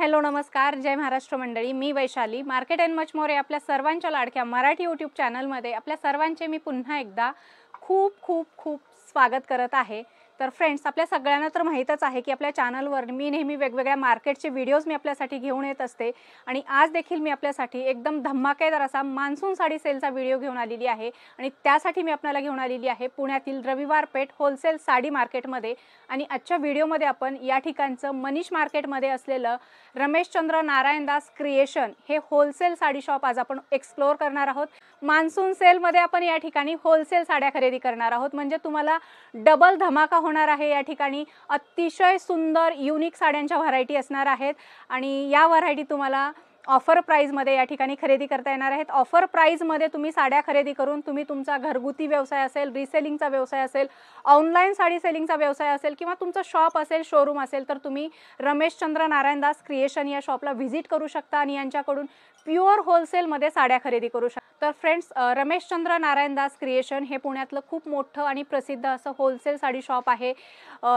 Hello नमस्कार, जय महाराष्ट्र मंडळी. मी Vaishali, market and much more या आपल्या सर्वांच्या लाडक्या मराठी यूट्यूब चॅनलमध्ये आपल्या सर्वांचे मी पुन्हा एकदा खूप खूप खूप स्वागत करत आहे. तर फ्रेंड्स, आपल्या सगळ्यांना तर माहीतच आहे की आपल्या चॅनलवर मी नेहमी वेगवेगळ्या मार्केटचे व्हिडिओज मी आपल्यासाठी घेऊन येत असते आणि आज देखील मी आपल्यासाठी एकदम धमाकेदार असा मान्सून साडी सेलचा व्हिडिओ घेऊन आलेली आहे. आणि त्यासाठी मी आपल्याला घेऊन आलेली आहे पुण्यातील रविवार पेठ होलसेल साडी मार्केटमध्ये. आणि आजच्या व्हिडिओमध्ये आपण या ठिकाणचं मनीष मार्केटमध्ये असलेलं रमेशचंद्र नारायणदास क्रिएशन हे होलसेल साडी शॉप आज आपण एक्सप्लोअर करणार आहोत. मान्सून सेलमध्ये आपण या ठिकाणी होलसेल साड्या खरेदी करणार आहोत, म्हणजे तुम्हाला डबल धमाका होणार आहे. या ठिकाणी अतिशय सुंदर युनिक साड्यांच्या व्हरायटी असणार आहेत आणि या व्हरायटी तुम्हाला ऑफर प्राइसमध्ये या ठिकाणी खरेदी करता येणार आहेत. ऑफर प्राइसमध्ये तुम्ही साड्या खरेदी करून तुम्ही तुमचा घरगुती व्यवसाय असेल, रिसेलिंगचा व्यवसाय असेल, ऑनलाईन साडी सेलिंगचा व्यवसाय असेल किंवा तुमचं शॉप असेल, शोरूम असेल, तर तुम्ही रमेशचंद्र नारायणदास क्रिएशन या शॉपला व्हिजिट करू शकता आणि यांच्याकडून प्युअर होलसेलमध्ये साड्या खरेदी करू शकता. तर फ्रेंड्स, रमेशचंद्र नारायणदास क्रिएशन हे पुण्यातलं खूप मोठं आणि प्रसिद्ध असं होलसेल साडी शॉप आहे.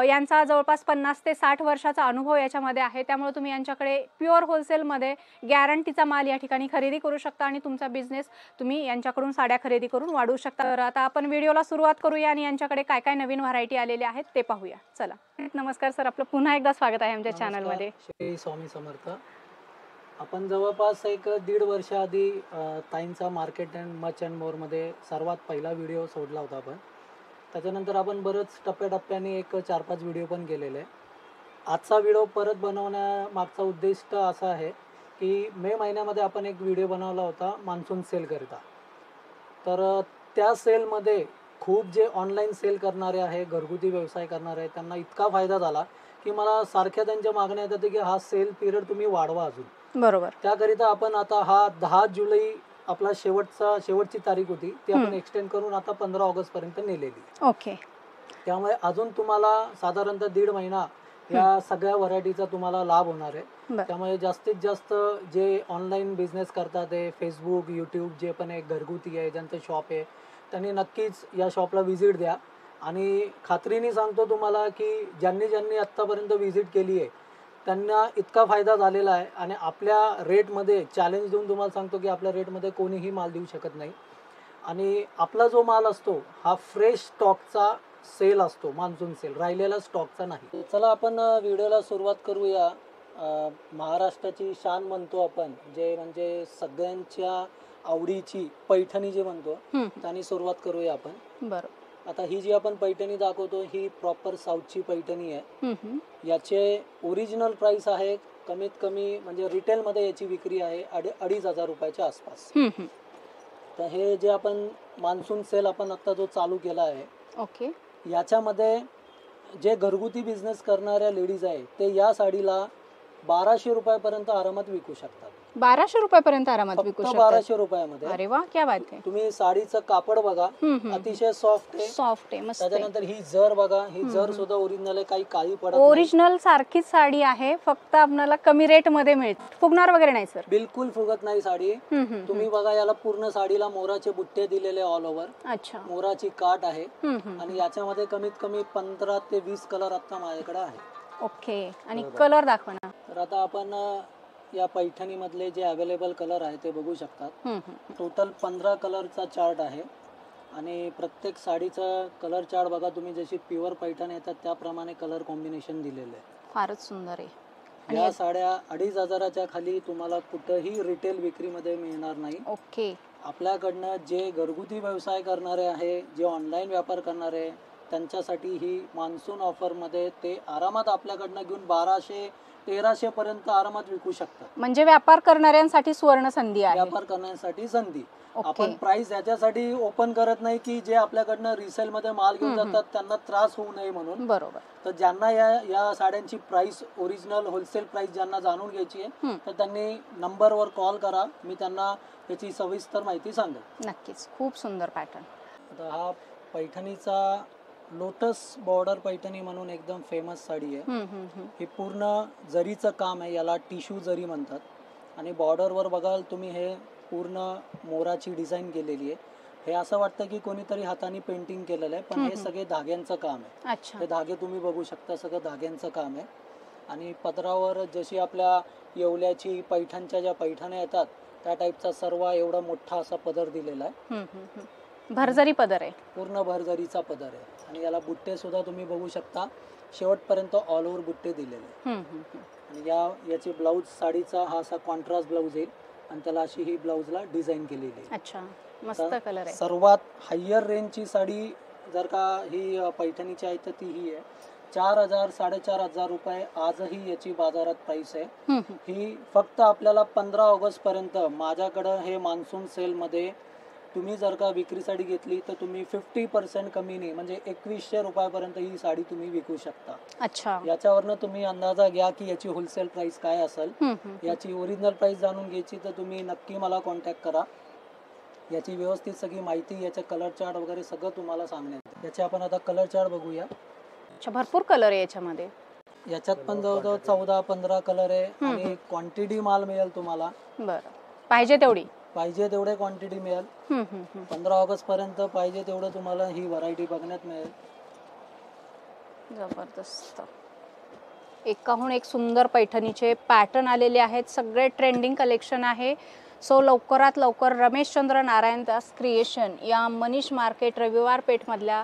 यांचा जवळपास 50 ते 60 वर्षाचा अनुभव याच्यामध्ये आहे. त्यामुळे तुम्ही यांच्याकडे प्युअर होलसेलमध्ये गॅरंटीचा माल या ठिकाणी खरेदी करू शकता आणि तुमचा बिझनेस तुम्ही यांच्याकडून साड्या खरेदी करून वाढवू शकता. तर आता आपण व्हिडिओला सुरुवात करूया आणि यांच्याकडे काय काय नवीन व्हरायटी आलेल्या आहेत ते पाहूया. चला. नमस्कार सर, आपलं पुन्हा एकदा स्वागत आहे आमच्या चॅनलमध्ये. श्री स्वामी समर्थ. आपण जवळपास एक 1.5 वर्ष आधी ताईंचा मार्केट अँड मच अँड मोरमध्ये सर्वात पहिला व्हिडिओ सोडला होता आपण. त्याच्यानंतर आपण बरंच टप्प्याटप्प्याने एक 4-5 व्हिडिओ पण केलेले आहे. आजचा व्हिडिओ परत बनवण्यामागचा उद्दिष्ट असा आहे की मे महिन्यामध्ये आपण एक व्हिडिओ बनवला होता मान्सून सेलकरिता. तर त्या सेलमध्ये खूप जे ऑनलाईन सेल करणारे आहे, घरगुती व्यवसाय करणारे आहे, त्यांना इतका फायदा झाला की मला सारख्या त्यांच्या मागण्या येतात की हा सेल पिरियड तुम्ही वाढवा अजून. बरोबर. त्याकरिता आपण आता हा 10 जुलै आपला शेवटची तारीख होती, ती आपण एक्सटेंड करून आता 15 ऑगस्ट पर्यंत नेलेली. ओके. त्यामुळे अजून तुम्हाला साधारणतः 1.5 महिना या सगळ्या व्हरायटीचा तुम्हाला लाभ होणार आहे. त्यामुळे जास्तीत जास्त जे ऑनलाईन बिझनेस करतात आहे, फेसबुक, यूट्यूब, जे पण एक घरगुती आहे, ज्यांचं शॉप आहे, त्यांनी नक्कीच या शॉपला व्हिजिट द्या. आणि खात्रीने सांगतो तुम्हाला की ज्यांनी आत्तापर्यंत व्हिजिट केली आहे त्यांना इतका फायदा झालेला आहे. आणि आपल्या रेटमध्ये चॅलेंज देऊन तुम्हाला सांगतो की आपल्या रेटमध्ये कोणीही माल देऊ शकत नाही. आणि आपला जो माल असतो हा फ्रेश स्टॉकचा सेल असतो, मान्सून सेल, राहिलेला स्टॉकचा नाही. चला आपण व्हिडिओला सुरुवात करूया. महाराष्ट्राची शान म्हणतो आपण, जे म्हणजे सगळ्यांच्या आवडीची पैठणी जे म्हणतो, त्याने सुरुवात करूया आपण. बरोबर. आता ही जी आपण पैठणी दाखवतो ही प्रॉपर साऊथची पैठणी आहे. याचे ओरिजिनल प्राइस आहे कमीत कमी, म्हणजे रिटेलमध्ये याची विक्री आहे 2,500 रुपयाच्या आसपास. तर हे जे आपण मान्सून सेल आपण आता जो चालू केला आहे, ओके, याच्यामध्ये जे घरगुती बिझनेस करणाऱ्या लेडीज आहे ते या साडीला 1200 रुपयापर्यंत आरामात विकू शकतात. 1200 रुपयापर्यंत आरामात विकू शकतात. 1200 रुपयामध्ये. अरे वा, क्या बात आहे. तुम्ही साडीचं कापड बघा, अतिशय सॉफ्ट आहे, मस्त. त्याच्यानंतर ही जर बघा, ही जर सुद्धा ओरिजिनल आहे, काही काळी पडत नाही. ओरिजिनल सारखीच साडी आहे, फक्त आपल्याला कमी रेट मध्ये मिळते. फुगणार वगैरे नाही सर? बिलकुल फुगत नाही साडी. तुम्ही बघा, याला पूर्ण साडीला मोराचे बुट्टे दिलेले ऑल ओव्हर. अच्छा. मोराची काठ आहे आणि याच्यामध्ये कमीत कमी 15 ते 20 कलर आता माझ्याकडे आहे. ओके. आणि कलर दाखवा ना. तर आता आपण या पैठणी मधले जे अवेलेबल कलर आहे ते बघू शकतात. टोटल 15 कलरचा चार्ट आहे आणि प्रत्येक साडीचा कलर चार्ट बघा तुम्ही, जशी प्युअर पैठण येतात त्याप्रमाणे कलर कॉम्बिनेशन दिलेलं आहे. फारच सुंदर आहे. या साड्या 2,500च्या खाली तुम्हाला कुठेही रिटेल विक्रीमध्ये मिळणार नाही. ओके. आपल्याकडनं जे घरगुती व्यवसाय करणारे आहे, जे ऑनलाईन व्यापार करणारे, त्यांच्यासाठी ही मान्सून ऑफर मध्ये ते आरामात आपल्याकडनं घेऊन 1200-1300 पर्यंत आरामात विकू शकतात. म्हणजे व्यापार करणाऱ्यांसाठी सुवर्ण संधी आहे. व्यापार करण्यासाठी संधी. आपण प्राइस याच्यासाठी ओपन करत नाही की जे आपल्याकडनं रिसेल मध्ये माल घेऊन जातात त्यांना त्रास होऊ नये म्हणून. बरोबर. तर ज्यांना या साड्यांची प्राइस, ओरिजिनल होलसेल प्राइस ज्यांना जाणून घ्यायची आहे तर त्यांनी नंबरवर कॉल करा, मी त्यांना त्याची सविस्तर माहिती सांगेन. नक्कीच. खूप सुंदर पॅटर्न. आता हा पैठणीचा लोटस बॉर्डर पैठणी म्हणून एकदम फेमस साडी आहे. ही पूर्ण जरीचं काम आहे, याला टिश्यू जरी म्हणतात. आणि बॉर्डरवर बघाल तुम्ही हे पूर्ण मोराची डिझाईन केलेली आहे. हे असं वाटतं की कोणीतरी हाताने पेंटिंग केलेलं आहे, पण हे सगळे धाग्यांचं काम आहे. हे धागे तुम्ही बघू शकता, सगळं धाग्यांचं काम आहे. आणि पदरावर जशी आपल्या येवल्याची पैठणच्या ज्या पैठण्या येतात त्या टाईपचा सर्व एवढा मोठा असा पदर दिलेला आहे. भरजरी पदर आहे, पूर्ण भरजरीचा पदर आहे. आणि याला बुट्टे सुद्धा तुम्ही बघू शकता, शेवटपर्यंत ऑल ओव्हर बुट्टे दिलेले. आणि याची ब्लाऊज साडीचा हा असा कॉन्ट्रास्ट ब्लाऊज येईल आणि त्याला अशी ही ब्लाऊजला डिझाईन केलेली आहे. अच्छा, मस्त कलर आहे. सर्वात हायर रेंजची साडी जर का ही पैठणीची आहे तर ती ही आहे. 4,000 4,500 रुपये आजही याची बाजारात प्राइस आहे. ही फक्त आपल्याला 15 ऑगस्ट पर्यंत माझ्याकडं हे मान्सून सेल मध्ये तुम्ही जर का विक्रीसाठी घेतली तर तुम्ही 50% कमीने म्हणजे 2100 रुपयापर्यंत ही साडी तुम्ही विकू शकता. अच्छा, याच्यावरनं तुम्ही अंदाजा घ्या की याची होलसेल प्राइस काय असेल. याची ओरिजिनल प्राइस जाणून घ्यायची तर तुम्ही नक्की मला कॉन्टॅक्ट करा. याची व्यवस्थित सगळी माहिती, याचे कलर चार्ट वगैरे सगळं तुम्हाला सांगण्यात. याचे आपण आता कलर चार्ट बघूया. अच्छा, भरपूर कलर आहे याच्यामध्ये. याच्यात पण जवळजवळ 14-15 कलर आहे आणि क्वांटिटी माल मिळेल तुम्हाला. बरं, पाहिजे तेवढे क्वांटिटी मिळेल. 15 ऑगस्ट पर्यंत पाहिजे तेवढं तुम्हाला ही व्हरायटी बघण्यात मिळेल. जबरदस्त, एकाहून एक सुंदर पैठणीचे पॅटर्न आलेले आहेत. सगळे ट्रेंडिंग कलेक्शन आहे. सो लवकरात लवकर रमेशचंद्र नारायण दास क्रिएशन या मनीष मार्केट रविवार पेठमधल्या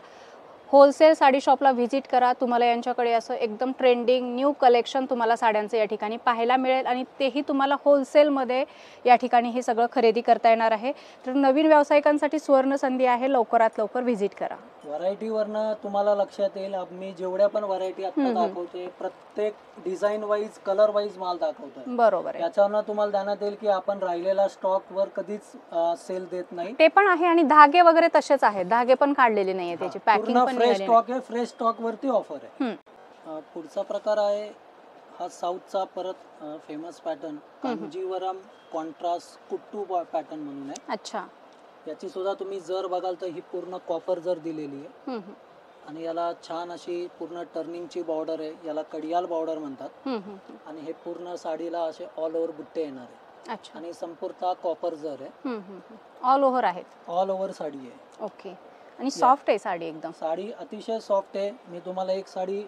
होलसेल साडी शॉपला व्हिजिट करा. तुम्हाला यांच्याकडे असं एकदम ट्रेंडिंग न्यू कलेक्शन तुम्हाला साड्यांचं या ठिकाणी पाहायला मिळेल आणि तेही तुम्हाला होलसेलमध्ये या ठिकाणी हे सगळं खरेदी करता येणार आहे. तर नवीन व्यावसायिकांसाठी सुवर्ण संधी आहे, लवकरात लवकर व्हिजिट करा. व्हरायटीवरनं तुम्हाला लक्षात येईल मी जेवढ्या पण व्हरायटी आता दाखवते प्रत्येक डिझाईन वाईज कलर वाईज माल दाखवतोय. बरोबर आहे. याच्यावरनं तुम्हाला ध्यानात येईल की आपण राहिलेला स्टॉक वर कधीच सेल देत नाही. ते पण आहे आणि धागे वगैरे तसेच आहेत, धागे पण काढलेले नाहीये, त्याची पॅकिंग पण फ्रेश स्टॉक आहे. फ्रेश स्टॉक वरती ऑफर आहे. पुढचा प्रकार आहे हा साऊथचा परत फेमस पॅटर्न कांजीवरम कॉन्ट्रास्ट कुट्टू पॅटर्न म्हणून आहे. अच्छा, याची सुद्धा तुम्ही जर बघाल तर ही पूर्ण कॉपर जर दिलेली आहे आणि याला छान अशी पूर्ण टर्निंगची बॉर्डर आहे. याला कडियाल बॉर्डर म्हणतात. आणि हे पूर्ण साडीला असे ऑल ओव्हर बुट्टे येणार आहे. अच्छा, आणि संपूर्ण कॉपर जर आहे. ऑल ओव्हर आहेत, ऑल ओव्हर साडी आहे. ओके. आणि सॉफ्ट आहे साडी, एकदम साडी अतिशय सॉफ्ट आहे. मी तुम्हाला एक साडी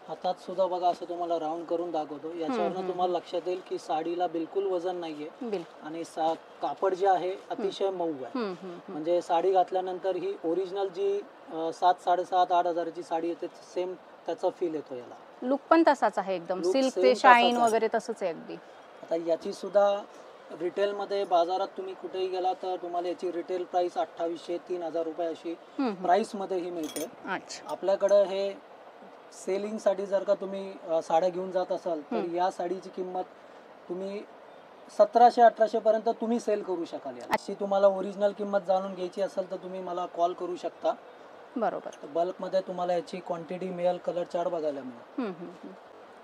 हातात सुद्धा बघा असं तुम्हाला राऊंड करून दाखवतो. याच्यावरनं तुम्हाला लक्षात येईल की साडीला बिलकुल वजन नाहीये आणि कापड जे आहे अतिशय मऊ आहे. म्हणजे साडी घातल्यानंतर ही ओरिजिनल जी 7,500-8 हजाराची साडी येते सेम त्याचा फील येतो. याला लुक पण तसाच आहे, एकदम सिल्क चे शाईन वगैरे तसंच आहे अगदी. आता याची सुद्धा रिटेल मध्ये बाजारात तुम्ही कुठेही गेला तर तुम्हाला याची रिटेल प्राइस 2,800-3,000 रुपये अशी प्राइस मध्ये ही मिळते. आपल्याकडे हे सेलिंग साठी जर का तुम्ही साड्या घेऊन जात असाल तर या साडीची किंमत तुम्ही 1,700-1,800 पर्यंत तुम्ही सेल करू शकाल. अशी तुम्हाला ओरिजिनल किंमत जाणून घ्यायची असेल तर तुम्ही मला कॉल करू शकता. बरोबर, बल्क मध्ये तुम्हाला याची क्वांटिटी मिळेल. कलर चार्ट बघायला मिळेल.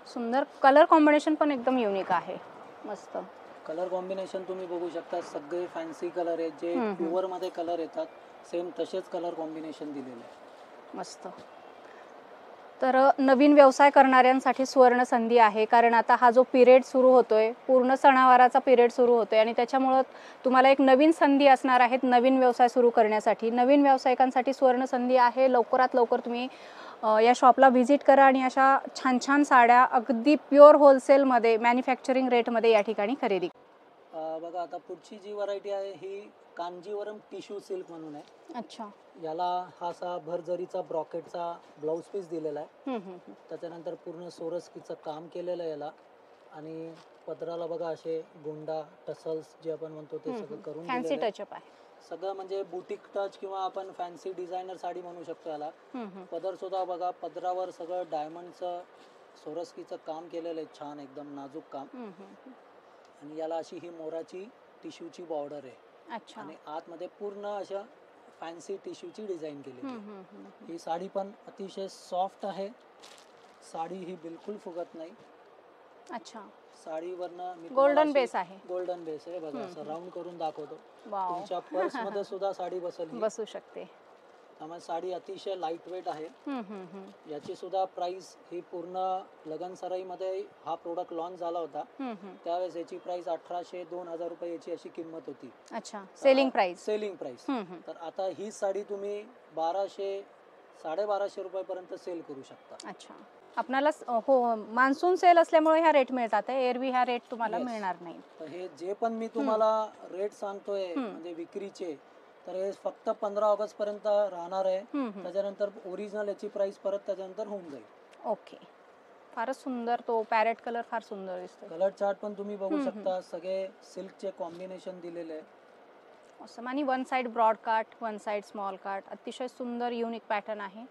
सुंदर कलर कॉम्बिनेशन पण एकदम युनिक आहे, मस्त कलर कॉम्बिनेशन तुम्ही बघू शकता. सगळे फॅन्सी कलर आहेत जे प्युअर मध्ये कलर येतात सेम तसेच कलर कॉम्बिनेशन दिलेले आहे. मस्त. तर नवीन व्यवसाय करणाऱ्यांसाठी सुवर्ण संधी आहे, कारण आता हा जो पिरियड सुरू होतोय, पूर्ण सणावाराचा पिरियड सुरू होतोय आणि त्याच्यामुळं तुम्हाला एक नवीन संधी असणार आहेत नवीन व्यवसाय सुरू करण्यासाठी. नवीन व्यावसायिकांसाठी सुवर्ण संधी आहे. लवकरात लवकर तुम्ही या शॉपला व्हिजिट करा आणि अशा छान छान साड्या अगदी प्युअर होलसेलमध्ये मॅन्युफॅक्चरिंग रेटमध्ये या ठिकाणी खरेदी. बघा आता पुढची जी व्हरायटी आहे ही कांजीवरम टिश्यू सिल्क म्हणून आहे. अच्छा, याला हा असा भरजरीचा ब्रॉकेटचा ब्लाउज पीस दिलेला आहे. त्याच्यानंतर पूर्ण सोरस्कीचं काम केलेलं आहे याला आणि पदराला बघा असे गोंडा टसल्स जे आपण म्हणतो ते सगळं करून फॅन्सी टचअप आहे सगळं. म्हणजे बुटीक टच किंवा आपण फॅन्सी डिझायनर साडी म्हणू शकतो याला. पदर सुद्धा बघा, पदरावर सगळं डायमंडचं सोरस्कीचं काम केलेलं आहे, छान एकदम नाजूक काम. आणि याला अशी ही मोराची टिश्यूची बॉर्डर आहे. अच्छा, आणि आतमध्ये पूर्ण अशा फॅन्सी टिश्यूची डिझाईन केली. ही साडी पण अतिशय सॉफ्ट आहे. साडी ही बिलकुल फुगत नाही. अच्छा, साडीवरनं मी गोल्डन बेस आहे. गोल्डन बेस आहे बघा, असं राऊंड करून दाखवतो. तुमच्या पर्स मध्ये सुद्धा साडी बसू शकते. त्यामुळे साडी अतिशय लाईट वेट आहे. याची सुद्धा प्राइस ही पूर्ण लगन सराई मध्ये हा प्रोडक्ट लॉन्च झाला होता त्यावेळेस याची प्राइस 1,800-2,000 रुपये याची अशी किंमत होती. अच्छा, सेलिंग प्राइस. तर आता ही साडी तुम्ही 1,200 1250 रुपयापर्यंत सेल करू शकता. अच्छा, आपल्याला हो मान्सून सेल असल्यामुळे ह्या रेट मिळतात, एरवी ह्या रेट तुम्हाला मिळणार नाही. तर हे जे पण मी तुम्हाला रेट सांगतोय म्हणजे विक्रीचे, तर हे फक्त 15 ऑगस्ट पर्यंत राहणार आहे. त्याच्यानंतर ओरिजिनल याची प्राइस परत त्याच्यानंतर होऊन जाईल. ओके, फारच सुंदर, तो पॅरेट कलर फार सुंदर दिसतो. कलर चार्ट पण तुम्ही बघू शकता, सगळे सिल्कचे कॉम्बिनेशन दिलेले आहे. असं आणि वन साइड ब्रॉड काट, वन साइड स्मॉल काट, अतिशय सुंदर युनिक पॅटर्न आहे,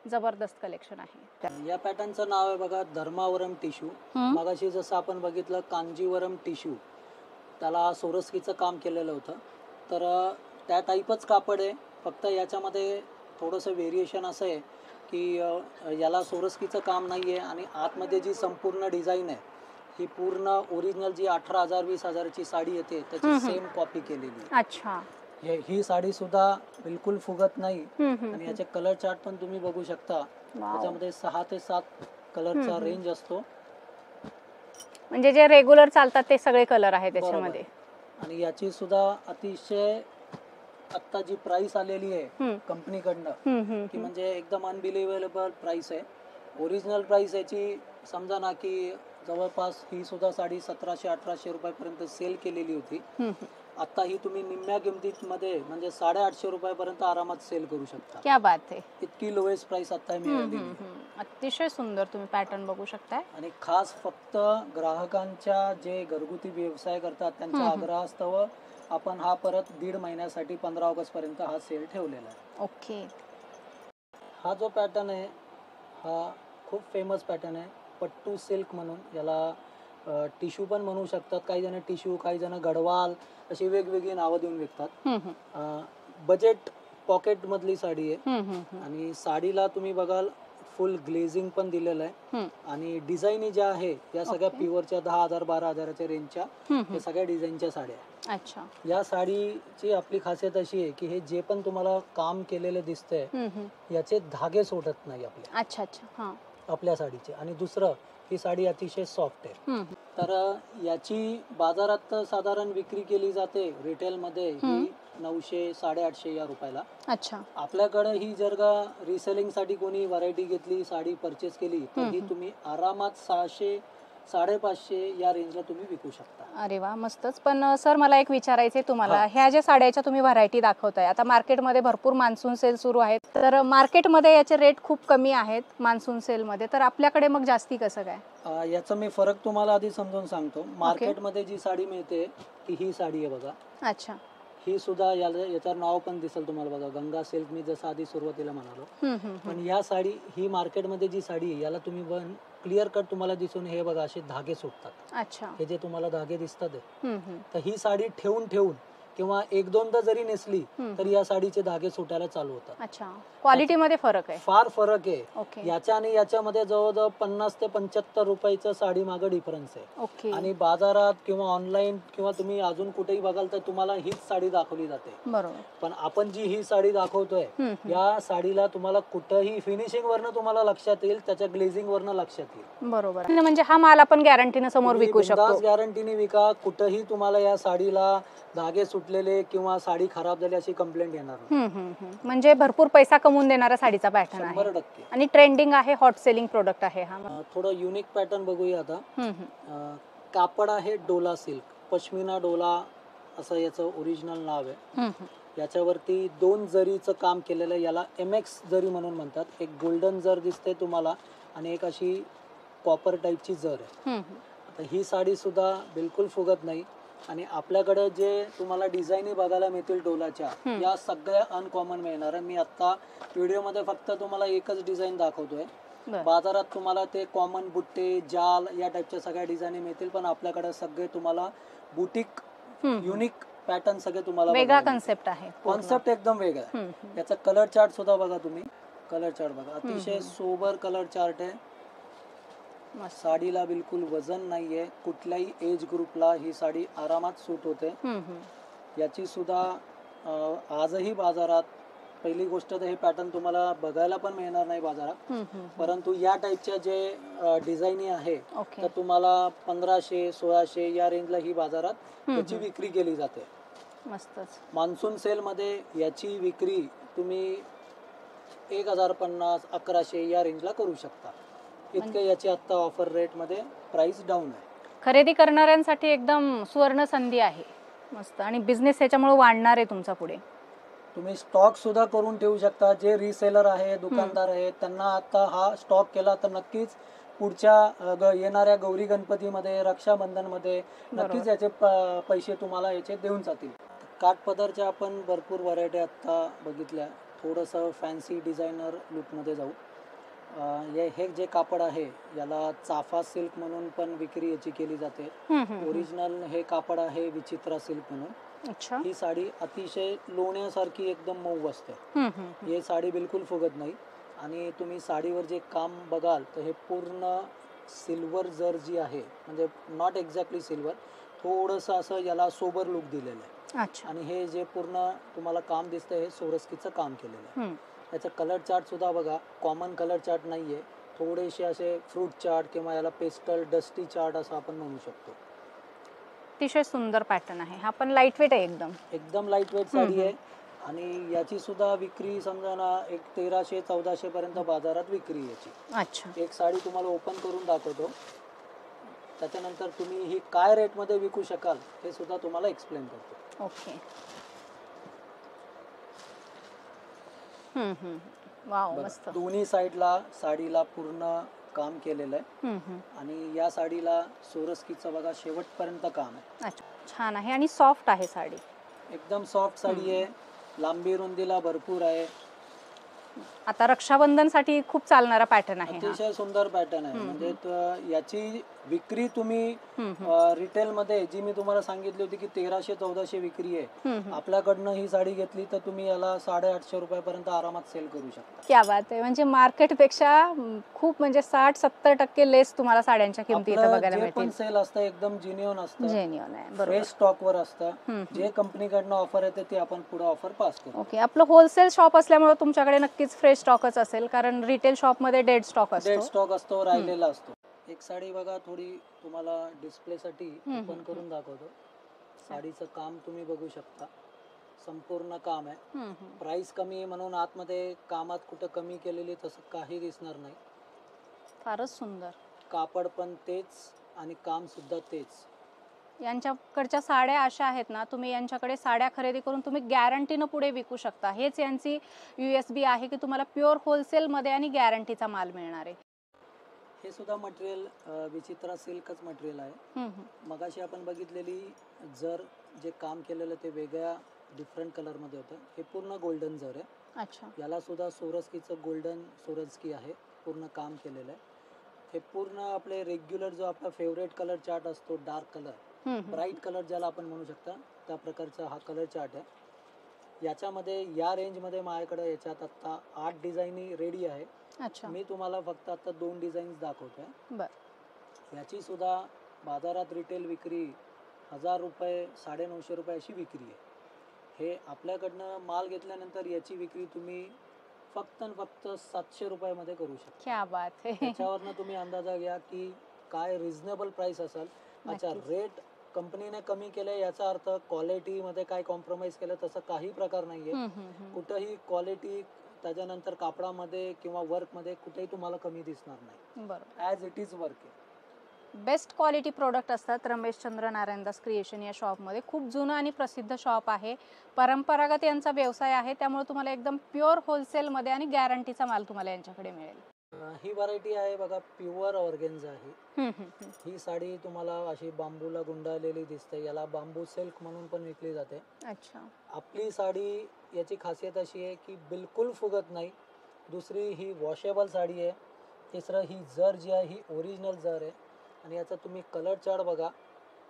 जबरदस्त कलेक्शन आहे. या पॅटर्नचं नाव आहे बघा धर्मावरम टिश्यू. मगाशी जसं आपण बघितलं कांजीवरम टिश्यू, त्याला सोरस्कीचं काम केलेलं होतं, तर त्या टाईपच कापड आहे. फक्त याच्यामध्ये थोडंसं व्हेरिएशन असं आहे की याला सोरस्कीचं काम नाही आहे आणि आतमध्ये जी संपूर्ण डिझाईन आहे ही पूर्ण ओरिजिनल जी 18,000 20,000ची साडी येते त्याची सेम कॉपी केलेली आहे. अच्छा, ही साडी सुद्धा बिलकुल फुगत नाही. आणि याचे कलर चार्ट पण तुम्ही बघू शकता, त्याच्यामध्ये 6 ते 7 कलरचा रेंज असतो. म्हणजे जे रेग्युलर चालतात ते सगळे कलर आहेत त्याच्यामध्ये. आणि याची सुद्धा अतिशय आता जी प्राइस आलेली आहे कंपनीकडनं की म्हणजे एकदम अनबिलिव्हेबल प्राइस आहे. ओरिजिनल प्राइस याची समजा ना की जवळपास ही सुद्धा साडी 1700-1800 रुपयापर्यंत सेल केलेली होती. आता ही तुम्ही निम्म्या किमतीमध्ये म्हणजे 850 रुपयापर्यंत आरामात सेल करू शकता. क्या बात आहे, इतकी लोएस्ट प्राइस आता मिळाली. अतिशय सुंदर तुम्ही पॅटर्न बघू शकताय. आणि खास फक्त ग्राहकांच्या जे घरगुती व्यवसाय करतात त्यांच्या आग्रहास्तव आपण हा परत 1.5 महिन्यासाठी 15 ऑगस्ट पर्यंत हा सेल ठेवलेला आहे. ओके, हा जो पॅटर्न आहे हा खूप फेमस पॅटर्न आहे, पट्टू सिल्क म्हणून. याला टिश्यू पण म्हणू शकतात, काही जण टिश्यू, काही जण गडवाल, अशी वेगवेगळी नावं देऊन विकतात. बजेट पॉकेट मधली साडी आहे. आणि साडीला तुम्ही बघाल फुल ग्लेझिंग पण दिलेलं आहे. आणि डिझाईन ज्या आहे या सगळ्या प्युअरच्या 10,000-12,000च्या रेंजच्या हे सगळ्या डिझाईनच्या साड्या आहेत. अच्छा, या साडीची आपली खासियत अशी आहे की हे जे पण तुम्हाला काम केलेलं दिसतंय याचे धागे सोडत नाही आपल्या. अच्छा अच्छा, आपल्या साडीचे. आणि दुसरं, ही साडी अतिशय सॉफ्ट आहे. तर याची बाजारात साधारण विक्री केली जाते रिटेल मध्ये ही 900-850 या रुपयाला. अच्छा, आपल्याकडे ही जर का रिसेलिंग साठी कोणी व्हरायटी घेतली, साडी परचेस केली, तर ही तुम्ही आरामात 600-550 या रेंजला तुम्ही विकू शकता. अरे वा, मस्तच. पण सर मला एक विचारायचंय तुम्हाला, ह्या ज्या साड्याच्या तुम्ही व्हरायटी दाखवताय, आता मार्केटमध्ये भरपूर मान्सून सेल सुरू आहेत, तर मार्केटमध्ये याचे रेट खूप कमी आहेत मान्सून सेलमध्ये, तर आपल्याकडे मग जास्ती कसं काय? याचा मी फरक तुम्हाला आधी समजून सांगतो. मार्केटमध्ये जी साडी मिळते ती ही साडी आहे बघा. अच्छा, ही सुद्धा याचं नाव पण दिसेल तुम्हाला बघा, गंगा सिल्क, मी जसं आधी सुरुवातीला म्हणालो. पण या साडी, ही मार्केटमध्ये जी साडी आहे याला तुम्ही क्लिअर कट तुम्हाला दिसून हे बघा असे धागे सुटतात. अच्छा, हे जे तुम्हाला धागे दिसतात तर ही साडी ठेवून किंवा 1-2दा जरी नेसली तर या साडीचे धागे सुटायला चालू होतात. अच्छा, क्वालिटी मध्ये फरक आहे, फार फरक आहे. ओके, याच्या आणि याच्यामध्ये जवळजवळ 50 ते 75 रुपयाचं साडी मागे डिफरन्स आहे. ओके. आणि बाजारात किंवा ऑनलाईन किंवा तुम्ही अजून कुठेही बघाल तर तुम्हाला हीच साडी दाखवली जाते. बरोबर. पण आपण जी ही साडी दाखवतोय या साडीला तुम्हाला कुठेही फिनिशिंग वरनं तुम्हाला लक्षात येईल, त्याच्या ग्लेझिंग वरनं लक्षात येईल. बरोबर, म्हणजे हा माल आपण गॅरंटीने समोर विकू शकतो. गॅरंटीने विका. कुठेही तुम्हाला या साडीला धागे सुटलेले किंवा साडी खराब झाली अशी कंप्लेंट येणार नाही. म्हणजे भरपूर पैसा कमवून देणारा साडीचा पॅटर्न आहे. 100%. आणि ट्रेंडिंग आहे, हॉट सेलिंग प्रोडक्ट आहे हा. थोडं युनिक पॅटर्न बघूया आता. कापड आहे डोला सिल्क, पश्मिना डोला असं याचं ओरिजिनल नाव आहे. याच्यावरती 2 जरीचं काम केलेलं आहे. याला MX जरी म्हणून म्हणतात. एक गोल्डन जर दिसते तुम्हाला आणि एक अशी कॉपर टाईपची जर आहे. आता ही साडी सुद्धा बिलकुल फुगत नाही. आणि आपल्याकडे जे तुम्हाला डिझाईनी बघायला मिळतील डोलाच्या, या सगळ्या अनकॉमन मिळणार आहे. मी आता व्हिडिओमध्ये फक्त तुम्हाला एकच डिझाईन दाखवतोय. बाजारात तुम्हाला ते कॉमन बुट्टे, जाल या टाईपच्या सगळ्या डिझाईनी मिळतील, पण आपल्याकडे सगळे तुम्हाला बुटीक युनिक पॅटर्न सगळे तुम्हाला वेगळा कन्सेप्ट आहे. कॉन्सेप्ट एकदम वेगळा आहे. याचा कलर चार्ट सुद्धा बघा तुम्ही. कलर चार्ट बघा, अतिशय सोबर कलर चार्ट आहे. साडीला बिलकुल वजन नाहीये. कुठल्याही एज ग्रुपला ही साडी आरामात सूट होते. याची सुद्धा आजही बाजारात, पहिली गोष्ट तर हे पॅटर्न तुम्हाला बघायला पण मिळणार नाही बाजारात, परंतु या टाईपच्या जे डिझाईनी आहे तर तुम्हाला 1500-1600 या रेंजला ही बाजारात याची विक्री केली जाते. मस्तच. मान्सून सेल मध्ये याची विक्री तुम्ही 1050 1100 या रेंजला करू शकता. इतके याची आता ऑफर रेट मध्ये प्राइस डाऊन आहे. खरेदी करणाऱ्यांसाठी एकदम सुवर्ण संधी आहे. मस्त. आणि बिझनेस याच्यामुळे वाढणार आहे तुमचा पुढे. तुम्ही स्टॉक सुद्धा करून ठेवू शकता. जे रिसेलर आहे, दुकानदार आहे, त्यांना आता हा स्टॉक केला तर नक्कीच पुढच्या येणाऱ्या गौरी गणपतीमध्ये, रक्षाबंधनमध्ये नक्कीच याचे पैसे तुम्हाला याचे देऊन जातील. काठपदरच्या आपण भरपूर व्हरायटी आता बघितल्या. थोडंसं फॅन्सी डिझायनर लुकमध्ये जाऊ. हे जे कापड आहे याला चाफा सिल्क म्हणून पण विक्री याची केली जाते. ओरिजिनल हे कापड आहे विचित्रा सिल्क म्हणून. अच्छा. ही साडी अतिशय लोण्यासारखी एकदम मऊ असते. ही साडी बिलकुल फुगत नाही. आणि तुम्ही साडीवर जे काम बघाल तर हे पूर्ण सिल्वर जर जी आहे, म्हणजे नॉट एक्झॅक्टली सिल्वर, थोडंसं असं याला सोबर लुक दिलेलं आहे. अच्छा. आणि हे जे पूर्ण तुम्हाला काम दिसतंय हे सोरस्कीचं काम केलेलं आहे. याचा कलर चार्ट सुद्धा बघा, कॉमन कलर चार्ट नाहीये. थोडेसे असे फ्रूट चार्ट किंवा याला पेस्टल डस्टी चार्ट असं आपण म्हणू शकतो. अतिशय सुंदर पॅटर्न आहे. हा पण लाईट वेट आहे एकदम लाईट वेट साडी आहे. आणि याची सुद्धा विक्री समजा ना एक 1300-1400 पर्यंत बाजारात विक्री याची. अच्छा. एक साडी तुम्हाला ओपन करून दाखवतो, त्याच्यानंतर तुम्ही ही काय रेट मध्ये विकू शकाल हे सुद्धा तुम्हाला एक्सप्लेन करतो. ओके. वाव, मस्त. दोन्ही साईडला साडीला पूर्ण काम केलेलं आहे. आणि या साडीला सोरस्कीचं बघा शेवटपर्यंत काम आहे. अच्छा, छान आहे. आणि सॉफ्ट आहे साडी. एकदम सॉफ्ट साडी आहे. लांबी रुंदीला भरपूर आहे. आता रक्षाबंधनसाठी खूप चालणारा पॅटर्न आहे. अतिशय सुंदर पॅटर्न आहे. म्हणजे याची विक्री तुम्ही रिटेल मध्ये जी मी तुम्हाला सांगितली होती की 1300-1400 विक्री आहे, आपल्याकडनं ही साडी घेतली तर तुम्ही याला 850 रुपयापर्यंत आरामात सेल करू शकता. क्या बात आहे. म्हणजे मार्केटपेक्षा खूप म्हणजे 60-70% लेस तुम्हाला साड्यांच्या किमती इथे बघायला मिळतील. पण सेल असतं एकदम जेन्युइन असतं. जेन्युइन आहे. बरोबर. फ्रेश स्टॉक वर असतं. जे कंपनीकडनं ऑफर येते ते आपण पुढे ऑफर पास करतो. ओके. आपलं होलसेल शॉप असल्यामुळे तुमच्याकडे नक्कीच फ्रेश स्टॉकच असेल, कारण रिटेल शॉप मध्ये डेड स्टॉक असतो, राहिलेला असतो. एक साडी बघा, थोडी तुम्हाला डिस्प्ले साठी ओपन करून दाखवतो. साडीचं काम तुम्ही बघू शकता, संपूर्ण काम आहे. प्राइस कमी आहे म्हणून आतमध्ये कामात कुठं कमी केलेली तसं काही दिसणार नाही. फारच सुंदर. कापड पण तेच आणि काम सुद्धा तेच. यांच्याकडच्या साड्या अशा आहेत ना, तुम्ही यांच्याकडे साड्या खरेदी करून तुम्ही गॅरंटीनं पुढे विकू शकता. हेच यांची USB आहे की तुम्हाला प्युअर होलसेल मध्ये आणि गॅरंटीचा माल मिळणार आहे. हे सुद्धा मटेरियल विचित्रा सिल्कच मटेरियल आहे. मगाशी आपण बघितलेली जर जे काम केलेलं ते वेगळ्या डिफरंट कलर मध्ये होतं. हे पूर्ण गोल्डन जर आहे. अच्छा. याला सुद्धा सोरस्कीचं गोल्डन सोरस्की आहे, पूर्ण काम केलेलं आहे. हे पूर्ण आपले रेग्युलर जो आपला फेवरेट कलर चार्ट असतो, डार्क कलर, ब्राईट कलर ज्याला आपण म्हणू शकता, त्या प्रकारचा हा कलर चार्ट आहे. याच्यामध्ये या रेंज मध्ये माझ्याकडे याच्यात आता 8 डिझाईन रेडी आहे. अच्छा. मी तुम्हाला फक्त आता 2 डिझाईन्स दाखवतोय. बर. याची सुद्धा बाजारात रिटेल विक्री 1000 रुपये 950 रुपये अशी विक्री आहे. हे आपल्याकडनं माल घेतल्यानंतर याची विक्री तुम्ही फक्त 700 रुपयामध्ये करू शकता. क्या बात है. त्याच्यावरनं तुम्ही अंदाजा घ्या की काय रिझनेबल प्राइस असेल. अच्छा, रेट कंपनीने कमी केले याचा अर्थ क्वालिटी मध्ये काय कॉम्प्रोमाइज केलं तसं काही प्रकार नाहीये. कुठेही क्वालिटी, त्याच्यानंतर कापडामध्ये किंवा वर्क मध्ये कुठेही तुम्हाला कमी दिसणार नाही. बरोबर. ॲज इट इज वर्क आहे. बेस्ट क्वालिटी प्रोडक्ट असतात रमेशचंद्र नारायणदास क्रिएशन या शॉपमध्ये. खूप जुनं आणि प्रसिद्ध शॉप आहे. परंपरागत यांचा व्यवसाय आहे, त्यामुळे तुम्हाला एकदम प्युअर होलसेलमध्ये आणि गॅरंटीचा माल तुम्हाला यांच्याकडे मिळेल. ही व्हरायटी आहे बघा, प्युअर ऑर्गेन्झा आहे. ही साडी तुम्हाला अशी बांबूला गुंडाळलेली दिसते. याला बांबू सिल्क म्हणून पण विकली जाते. अच्छा. आपली साडी याची खासियत अशी आहे की बिलकुल फुगत नाही. दुसरी ही वॉशेबल साडी आहे. तिसरं ही जर जी आहे ही ओरिजिनल जर आहे. आणि याचा तुम्ही कलर चार्ट बघा.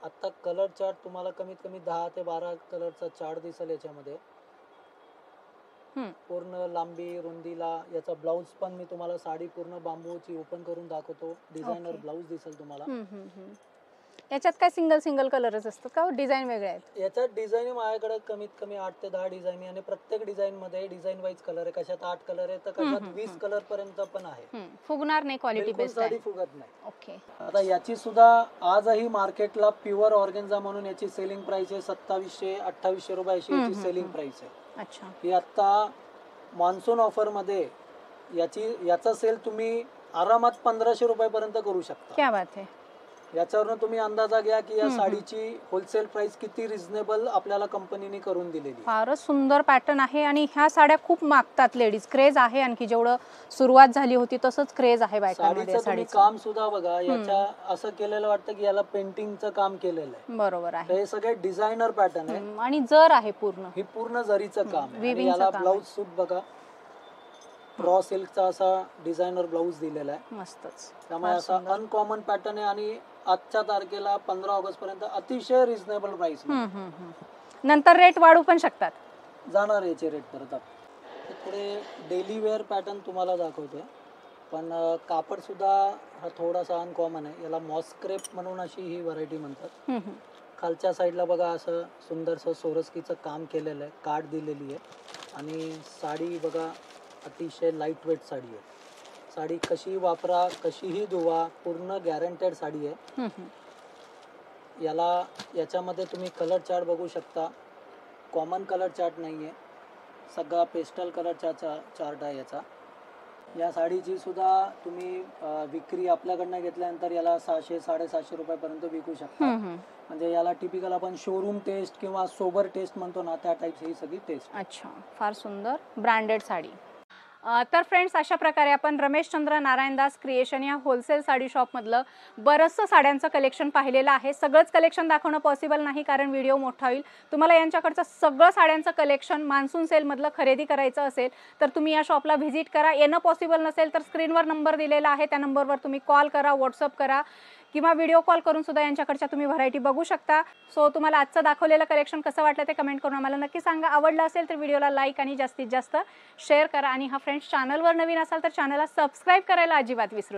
आता कलर चार्ट तुम्हाला कमीत कमी 10 ते 12 कलरचा चार्ट दिसेल याच्यामध्ये. पूर्ण लांबी रुंदीला. याचा ब्लाउज पण मी तुम्हाला साडी पूर्ण बांबूची ओपन करून दाखवतो. डिझायनर ब्लाउज दिसेल तुम्हाला. याच्यात काय सिंगल कलरच असतात का, डिझाईन वेगळे आहेत? याच्यात डिझाईन माझ्याकडे कमीत कमी 8 ते 10 डिझाईन, आणि प्रत्येक डिझाईन मध्ये डिझाईन वाईज कलर आहे. कशात 8 कलर आहे तर कशात 20 कलर पर्यंत पण आहे. फुगणार नाही, क्वालिटी बेस्ट आहे. साडी फुगत नाही. ओके. आता याची सुद्धा आजही मार्केटला प्युअर ऑर्गेन्झा म्हणून याची सेलिंग प्राइस आहे 2700-2800 रुपये अशी याची सेलिंग प्राइस आहे. अच्छा. ही आता मान्सून ऑफर मध्ये याचा सेल तुम्ही आरामात 1500 रुपयापर्यंत करू शकता. क्या बात आहे. याच्यावरून तुम्ही अंदाजा घ्या की या साडीची होलसेल प्राइस किती रिझनेबल आपल्याला कंपनीने करून दिलेली. फारच सुंदर पॅटर्न आहे आणि ह्या साड्या खूप मागतात लेडीज. क्रेज आहे आणखी जेवढं सुरुवात झाली होती तसंच क्रेज आहे बायकांमध्ये. तुम्ही काम सुद्धा बघा, याच्या असं केलेलं वाटतं की याला पेंटिंगचं काम केलेलं आहे. बरोबर आहे. हे सगळे डिझायनर पॅटर्न आहे आणि जर आहे पूर्ण, हे पूर्ण जरीचं काम आहे. Weaving चं याला काम ब्लाउज सूट बघा, रॉ सिल्कचा असा डिझायनर ब्लाउज दिलेला आहे. मस्तच. त्यामुळे असा अनकॉमन पॅटर्न आहे आणि आजच्या तारखेला 15 ऑगस्ट पर्यंत अतिशय रिझनेबल प्राइस. नंतर रेट वाढू पण शकतात. जाणार याचे रेट परत. पुढे डेली वेअर पॅटर्न तुम्हाला दाखवतोय, पण कापड सुद्धा हा थोडासा अनकॉमन आहे. याला मॉस्क्रेप म्हणून अशी ही व्हरायटी म्हणतात. खालच्या साईडला बघा असं सुंदरसं सोरस्कीचं काम केलेलं आहे, काठ दिलेली आहे आणि साडी बघा अतिशय लाईट वेट साडी आहे. साडी कशी वापरा, कशीही धुवा, पूर्ण गॅरंटेड साडी आहे. याच्यामध्ये तुम्ही कलर चार्ट बघू शकता. कॉमन कलर चार्ट नाही आहे, सगळा पेस्टल कलर चार्ट आहे याचा. या साडीची सुद्धा तुम्ही विक्री आपल्याकडनं घेतल्यानंतर याला 600-750 रुपयापर्यंत विकू शकता. म्हणजे याला टिपिकल आपण शोरूम टेस्ट किंवा सोबर टेस्ट म्हणतो ना, त्या टाईपची ही सगळी टेस्ट. अच्छा, फार सुंदर ब्रँडेड साडी. तर फ्रेंड्स, अशा प्रकारे आपण रमेशचंद्र नारायणदास क्रिएशन या होलसेल साडी शॉपमधलं बरंचसं साड्यांचं कलेक्शन पाहिलेलं आहे. सगळंच कलेक्शन दाखवणं पॉसिबल नाही कारण व्हिडिओ मोठा होईल. तुम्हाला यांच्याकडचं सगळं साड्यांचं कलेक्शन मान्सून सेलमधलं खरेदी करायचं असेल तर तुम्ही या शॉपला व्हिजिट करा. येणं पॉसिबल नसेल तर स्क्रीनवर नंबर दिलेला आहे, त्या नंबरवर तुम्ही कॉल करा, व्हॉट्सअप करा किंवा व्हिडिओ कॉल करून सुद्धा यांच्याकडच्या तुम्ही व्हरायटी बघू शकता. सो तुम्हाला आजचं दाखवलेलं कलेक्शन कसं वाटलं ते कमेंट करून आम्हाला नक्की सांगा. आवडलं असेल तर व्हिडिओला लाईक आणि जास्तीत जास्त शेअर करा. आणि हा फ्रेंड्स, चॅनलवर नवीन असाल तर चॅनलला सबस्क्राईब करायला अजिबात विसरू